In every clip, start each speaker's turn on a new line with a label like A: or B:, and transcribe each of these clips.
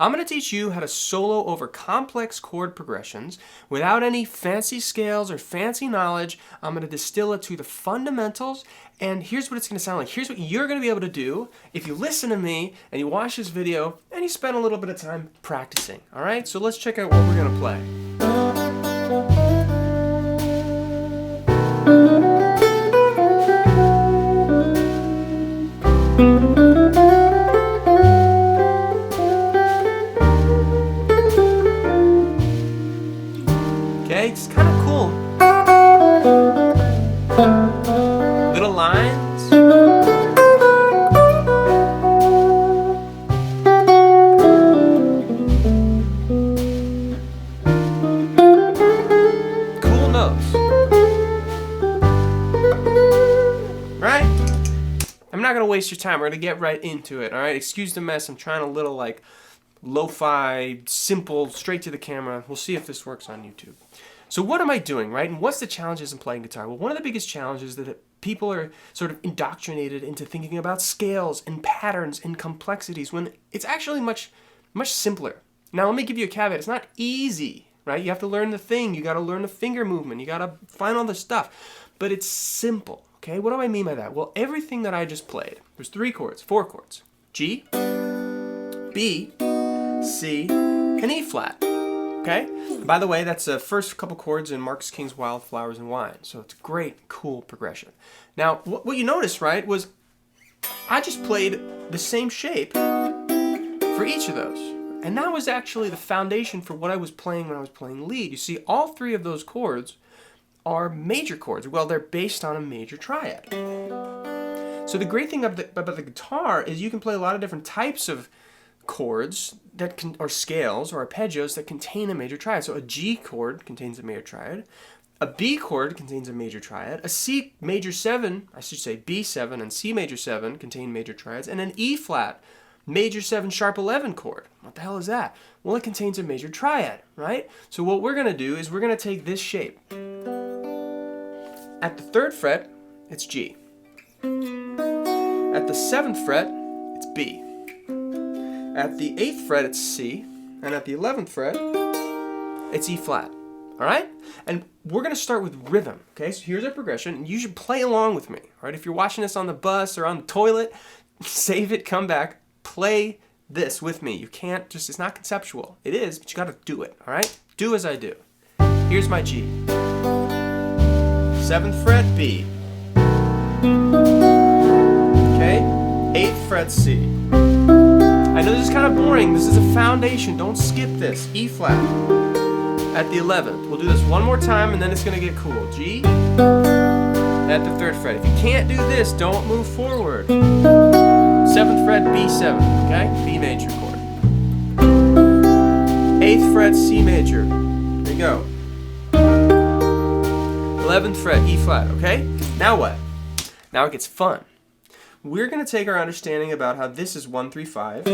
A: I'm going to teach you how to solo over complex chord progressions without any fancy scales or fancy knowledge. I'm going to distill it to the fundamentals, and here's what it's going to sound like. Here's what you're going to be able to do if you listen to me and you watch this video and you spend a little bit of time practicing. All right, so let's check out what we're going to play. Okay, it's kind of cool. Little lines. Cool notes. Right? I'm not going to waste your time. We're going to get right into it. All right, excuse the mess. I'm trying a little like lo-fi, simple, straight to the camera. We'll see if this works on YouTube. So what am I doing, right? And what's the challenges in playing guitar? Well, one of the biggest challenges is that people are sort of indoctrinated into thinking about scales and patterns and complexities when it's actually much simpler. Now, let me give you a caveat. It's not easy, right? You have to learn the thing. You got to learn the finger movement. You got to find all the stuff. But it's simple, okay? What do I mean by that? Well, everything that I just played, there's four chords. G, B, C, and E flat. Okay? By the way, that's the first couple chords in Marcus King's Wildflowers and Wine. So it's a great, cool progression. Now, what you noticed, right, was I just played the same shape for each of those. And that was actually the foundation for what I was playing when I was playing lead. You see, all three of those chords are major chords. Well, they're based on a major triad. So the great thing about the guitar is you can play a lot of different types of chords that or scales or arpeggios that contain a major triad. So a G chord contains a major triad, a B chord contains a major triad, a C major 7, I should say B7 and C major 7 contain major triads, and an E flat major 7 sharp 11 chord. What the hell is that? Well, it contains a major triad, right? So what we're going to do is we're going to take this shape. At the 3rd fret, it's G. At the 7th fret, it's B. At the 8th fret, it's C, and at the 11th fret, it's E flat, all right? And we're going to start with rhythm, okay? So here's our progression, and you should play along with me, all right? If you're watching this on the bus or on the toilet, save it, come back, play this with me. You can't just, it's not conceptual. It is, but you got to do it, all right? Do as I do. Here's my G. 7th fret, B. Okay? 8th fret, C. I know this is kind of boring. This is a foundation. Don't skip this. E flat at the 11th. We'll do this one more time and then it's going to get cool. G at the 3rd fret. If you can't do this, don't move forward. 7th fret, B7. Okay? B major chord. 8th fret, C major. There you go. 11th fret, E flat. Okay? Now what? Now it gets fun. We're going to take our understanding about how this is 1, 3, 5,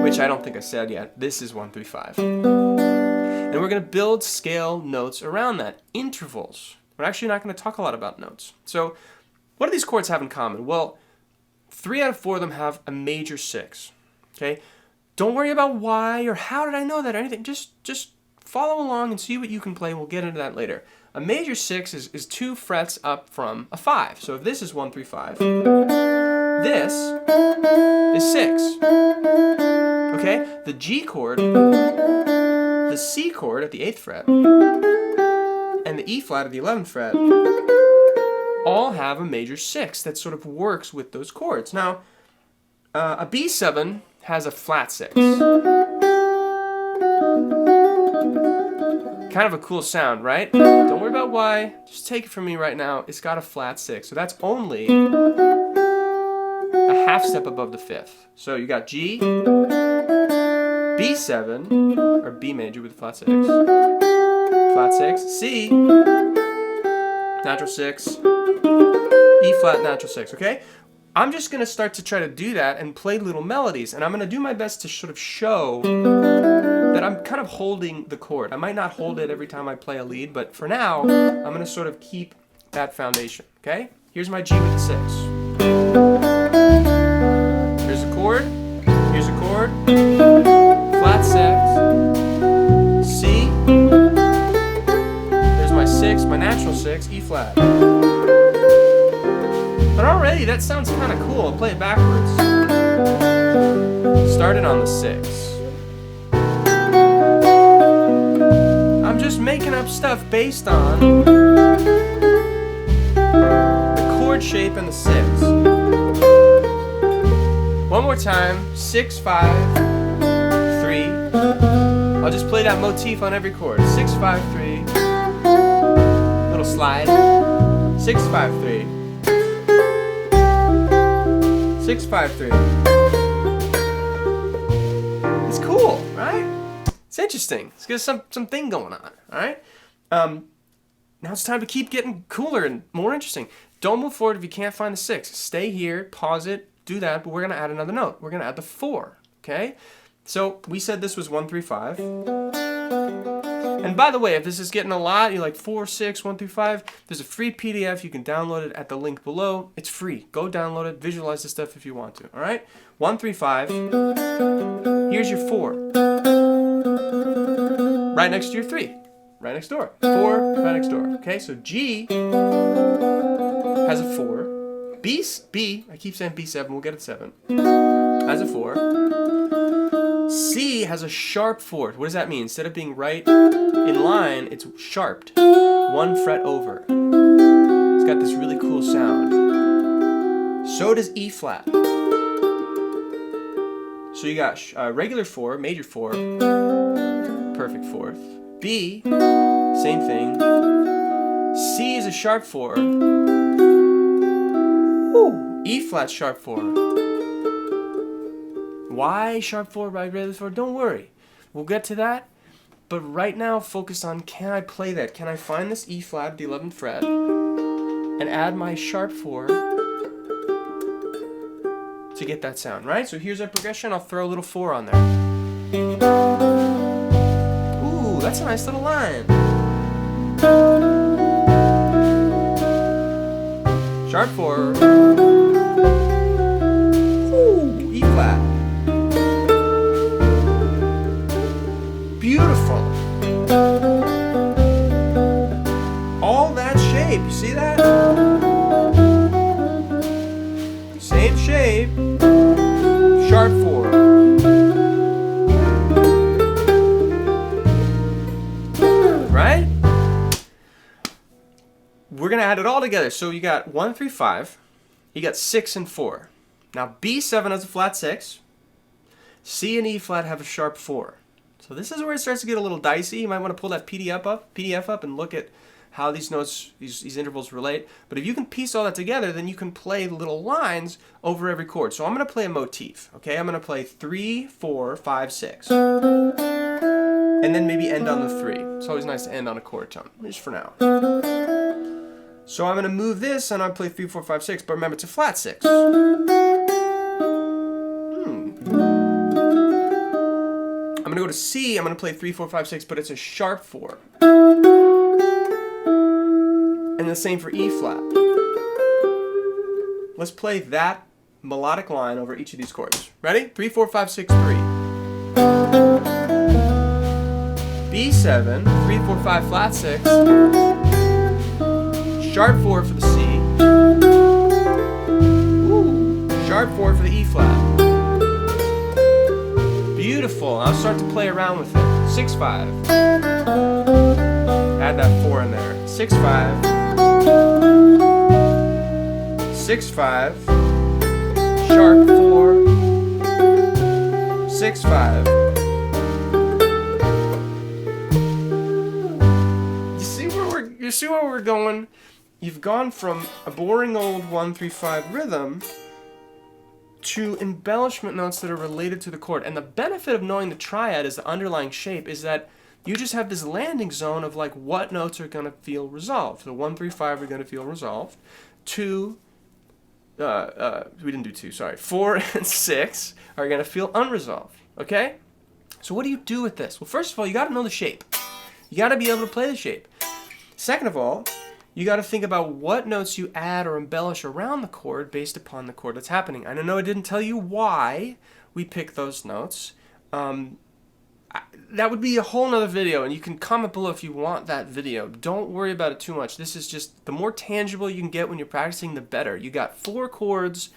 A: which I don't think I said yet. This is 1, 3, 5. And we're going to build scale notes around that. Intervals. We're actually not going to talk a lot about notes. So what do these chords have in common? Well, 3 out of 4 of them have a major 6. Okay? Don't worry about why or how did I know that or anything. Just follow along and see what you can play. We'll get into that later. A major 6 is 2 frets up from a 5. So if this is 1, 3, 5, this is 6. Okay? The G chord, the C chord at the 8th fret, and the E flat at the 11th fret all have a major 6 that sort of works with those chords. Now, a B7 has a flat 6. Kind of a cool sound, right? Don't worry about why. Just take it from me right now. It's got a flat 6. So that's only a half step above the 5th. So you got G, B7, or B major with a flat 6, flat 6, C, natural 6, E flat, natural 6, okay? I'm just going to start to try to do that and play little melodies, and I'm going to do my best to sort of show that I'm kind of holding the chord. I might not hold it every time I play a lead, but for now, I'm going to sort of keep that foundation, okay? Here's my G with the 6. Here's a chord, flat, flat. But already that sounds kind of cool. I'll play it backwards. Started on the 6. I'm just making up stuff based on the chord shape and the 6. One more time. 6, 5, 3. I'll just play that motif on every chord. 6, 5, 3. Little slide. 6, 5, 3. 6, 5, 3. It's cool, right? It's interesting. It's got something going on, all right? Now it's time to keep getting cooler and more interesting. Don't move forward if you can't find the 6. Stay here, pause it, do that, but we're going to add another note. We're going to add the 4, okay? So we said this was 1, 3, 5. And by the way, if this is getting a lot, you're like 4, 6, 1 through 5, there's a free PDF. You can download it at the link below. It's free. Go download it. Visualize the stuff if you want to. All right? 1, 3, 5. Here's your 4. Right next to your 3. Right next door. 4, right next door. Okay, so G has a 4. B, I keep saying B7. We'll get it 7. Has a 4. C has a sharp 4. What does that mean? Instead of being right in line, it's sharped. 1 fret over. It's got this really cool sound. So does E flat. So you got regular 4, major 4, perfect 4th. B, same thing. C is a sharp 4. Ooh, E flat sharp 4. Why sharp 4, regular 4? Don't worry. We'll get to that. But right now, focus on, can I play that? Can I find this E flat, the 11th fret, and add my sharp 4 to get that sound, right? So here's our progression. I'll throw a little 4 on there. Ooh, that's a nice little line. Sharp 4. Ooh, E flat. Beautiful. All that shape, you see that? Same shape, sharp 4. Right? We're gonna add it all together. So you got 1, 3, 5. You got 6 and 4. Now B7 has a flat 6. C and E flat have a sharp 4. So this is where it starts to get a little dicey. You might want to pull that PDF up and look at how these notes, these intervals relate. But if you can piece all that together, then you can play little lines over every chord. So I'm going to play a motif, okay? I'm going to play 3, 4, 5, 6. And then maybe end on the 3. It's always nice to end on a chord tone, just for now. So I'm going to move this and I'll play 3, 4, 5, 6. But remember, it's a flat 6. I'm going to go to C, I'm going to play 3, 4, 5, 6, but it's a sharp 4. And the same for E flat. Let's play that melodic line over each of these chords. Ready? 3, 4, 5, 6, 3. B7, 3, 4, 5, flat 6. Sharp 4 for the C. Ooh, sharp 4 for the E flat. Beautiful. I'll start to play around with it. 6, 5. Add that 4 in there. 6, 5. 6, 5. Sharp 4. 6, 5. You see where we're going? You've gone from a boring old 1, 3, 5 rhythm to embellishment notes that are related to the chord. And the benefit of knowing the triad as the underlying shape is that you just have this landing zone of like what notes are going to feel resolved. So 1, 3, 5 are going to feel resolved. 2, we didn't do 2, sorry. 4 and 6 are going to feel unresolved, okay? So what do you do with this? Well, first of all, you got to know the shape. You got to be able to play the shape. Second of all, you got to think about what notes you add or embellish around the chord based upon the chord that's happening. I know I didn't tell you why we pick those notes. I That would be a whole nother video, and you can comment below if you want that video. Don't worry about it too much. This is just, the more tangible you can get when you're practicing, the better. You got 4 chords,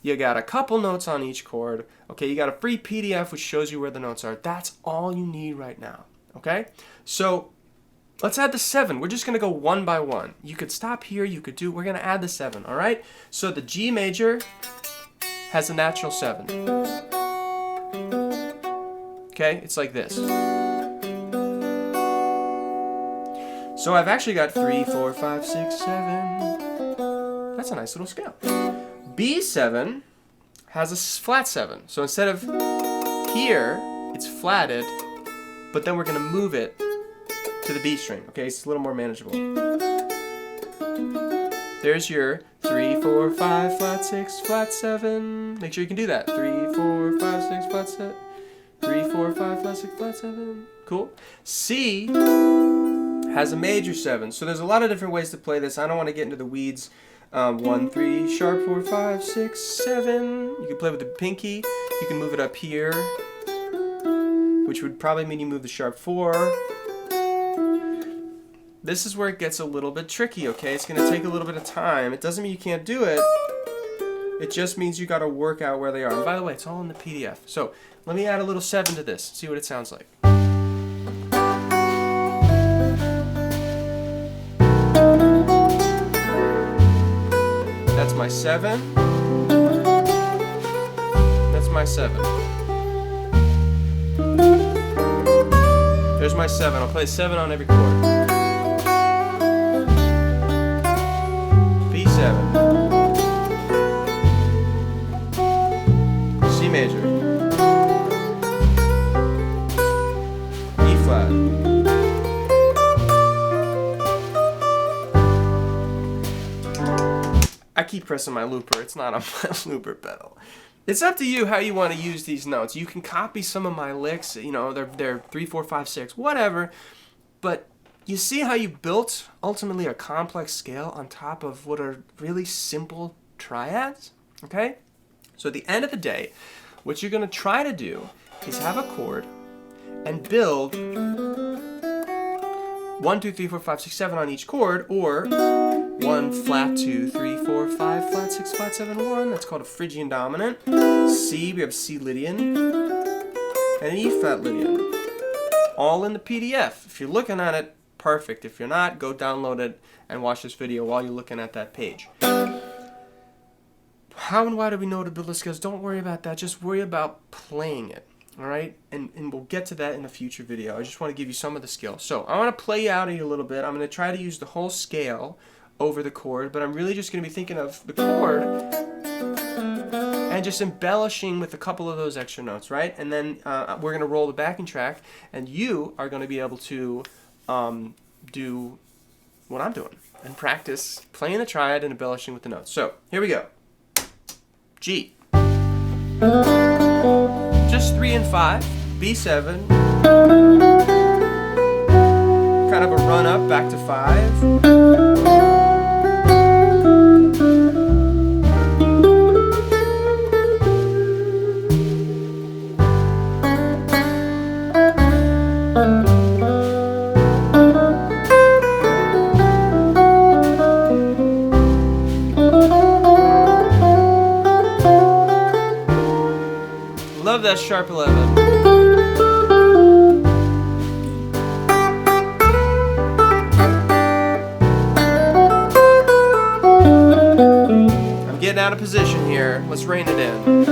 A: you got a couple notes on each chord, okay? You got a free PDF which shows you where the notes are. That's all you need right now, okay? So let's add the 7. We're just gonna go one by one. You could stop here, we're gonna add the 7, all right? So the G major has a natural 7. Okay, it's like this. So I've actually got 3, 4, 5, 6, 7. That's a nice little scale. B7 has a flat 7. So instead of here, it's flatted, but then we're going to move it to the B string. Okay, it's a little more manageable. There's your 3, 4, 5, flat 6, flat 7. Make sure you can do that. 3, 4, 5, 6, flat 7. 3, 4, 5, flat 6, flat 7. Cool. C has a major 7. So there's a lot of different ways to play this. I don't want to get into the weeds. 1, 3, sharp, 4, 5, 6, 7. You can play with the pinky. You can move it up here, which would probably mean you move the sharp 4. This is where it gets a little bit tricky, okay? It's going to take a little bit of time. It doesn't mean you can't do it. It just means you got to work out where they are. And by the way, it's all in the PDF. So let me add a little 7 to this. See what it sounds like. That's my 7. That's my 7. There's my 7. I'll play 7 on every chord. B7. C major. E flat. I keep pressing my looper. It's not on my looper pedal. It's up to you how you want to use these notes. You can copy some of my licks, you know, they're 3, 4, 5, 6, whatever. But you see how you built ultimately a complex scale on top of what are really simple triads, okay? So at the end of the day, what you're going to try to do is have a chord and build 1, 2, 3, 4, 5, 6, 7 on each chord, or 1 flat 2, 3, 4, 5 flat 6 flat 7 1. That's called a Phrygian dominant. C, we have C Lydian and an E flat Lydian. All in the PDF. If you're looking at it, perfect. If you're not, go download it and watch this video while you're looking at that page. How and why do we know to build the scales? Don't worry about that. Just worry about playing it. All right, and we'll get to that in a future video. I just want to give you some of the skills. So I want to play out of you a little bit. I'm going to try to use the whole scale over the chord, but I'm really just going to be thinking of the chord and just embellishing with a couple of those extra notes, right? And then we're going to roll the backing track, and you are going to be able to do what I'm doing and practice playing the triad and embellishing with the notes. So here we go. G. Just 3 and 5, B7, kind of a run up back to 5, love that sharp 11. I'm getting out of position here. Let's rein it in.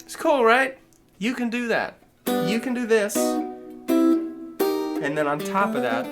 A: It's cool, right? You can do that. You can do this. And then on top of that,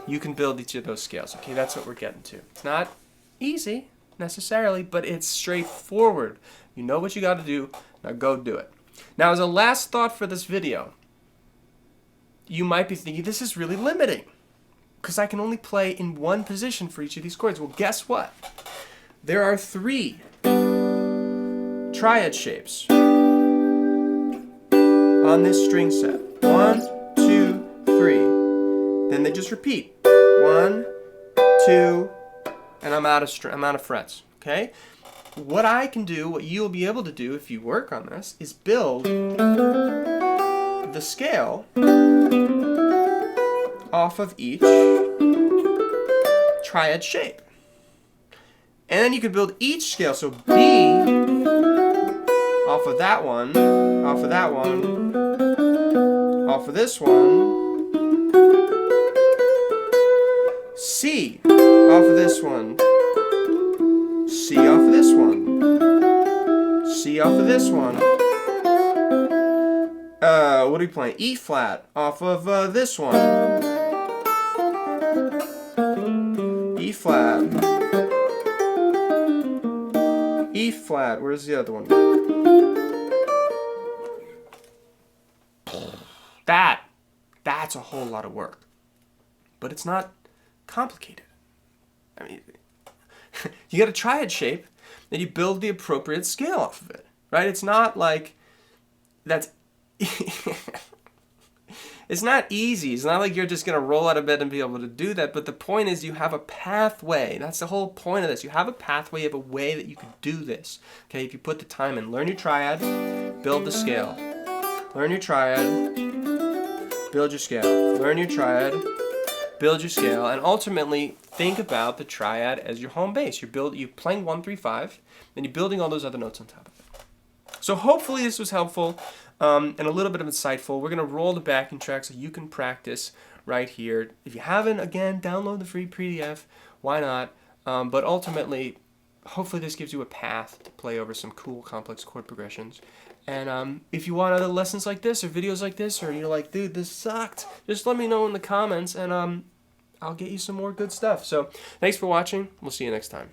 A: you can build each of those scales. Okay, that's what we're getting to. It's not easy necessarily, but it's straightforward. You know what you got to do. Now go do it. Now, as a last thought for this video, you might be thinking, this is really limiting because I can only play in one position for each of these chords. Well, guess what? There are 3 triad shapes on this string set. 1, 2, 3. Then they just repeat. 1, 2, and I'm out of frets. Okay. What I can do, what you'll be able to do if you work on this, is build the scale off of each triad shape. And then you can build each scale. So B off of that one, off of that one, off of this one, C off of this one, C off of this one, C off of this one. What are we playing? E flat off of this one. E flat. E flat. Where's the other one? That's a whole lot of work. But it's not complicated. I mean, you got a triad shape, then you build the appropriate scale off of it, right? It's not like that's it's not easy. It's not like you're just going to roll out of bed and be able to do that, but the point is you have a pathway. That's the whole point of this. You have a pathway, you have a way that you can do this. Okay, if you put the time in. Learn your triad, build the scale. Learn your triad, build your scale. Learn your triad, build your scale, and ultimately think about the triad as your home base. You're playing 1, 3, 5, then you're building all those other notes on top of it. So hopefully this was helpful and a little bit of insightful. We're going to roll the backing track so you can practice right here. If you haven't, again, download the free PDF. Why not? But ultimately, hopefully this gives you a path to play over some cool, complex chord progressions. And if you want other lessons like this or videos like this, or you're like, dude, this sucked, just let me know in the comments, and I'll get you some more good stuff. So thanks for watching. We'll see you next time.